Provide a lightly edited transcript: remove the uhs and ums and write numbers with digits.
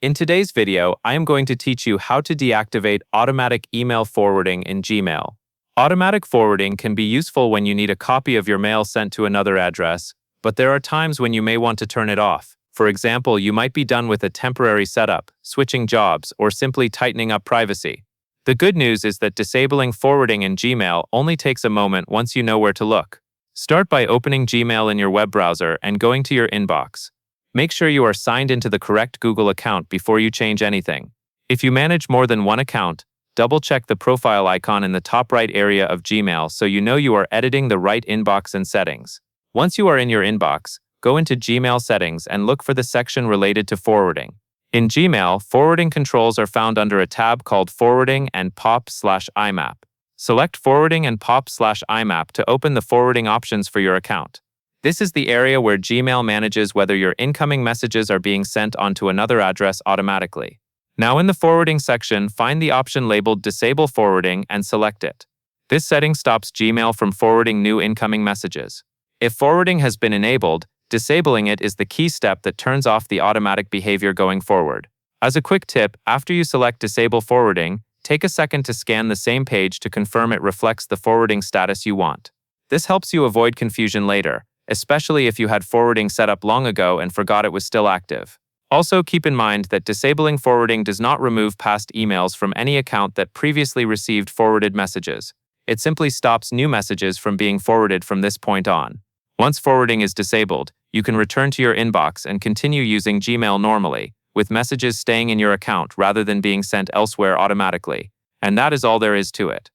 In today's video, I am going to teach you how to deactivate automatic email forwarding in Gmail. Automatic forwarding can be useful when you need a copy of your mail sent to another address, but there are times when you may want to turn it off. For example, you might be done with a temporary setup, switching jobs, or simply tightening up privacy. The good news is that disabling forwarding in Gmail only takes a moment once you know where to look. Start by opening Gmail in your web browser and going to your inbox. Make sure you are signed into the correct Google account before you change anything. If you manage more than one account, double-check the profile icon in the top right area of Gmail so you know you are editing the right inbox and settings. Once you are in your inbox, go into Gmail settings and look for the section related to forwarding. In Gmail, forwarding controls are found under a tab called Forwarding and POP/IMAP. Select Forwarding and POP/IMAP to open the forwarding options for your account. This is the area where Gmail manages whether your incoming messages are being sent onto another address automatically. Now in the forwarding section, find the option labeled Disable Forwarding and select it. This setting stops Gmail from forwarding new incoming messages. If forwarding has been enabled, disabling it is the key step that turns off the automatic behavior going forward. As a quick tip, after you select Disable Forwarding, take a second to scan the same page to confirm it reflects the forwarding status you want. This helps you avoid confusion later, especially if you had forwarding set up long ago and forgot it was still active. Also, keep in mind that disabling forwarding does not remove past emails from any account that previously received forwarded messages. It simply stops new messages from being forwarded from this point on. Once forwarding is disabled, you can return to your inbox and continue using Gmail normally, with messages staying in your account rather than being sent elsewhere automatically. And that is all there is to it.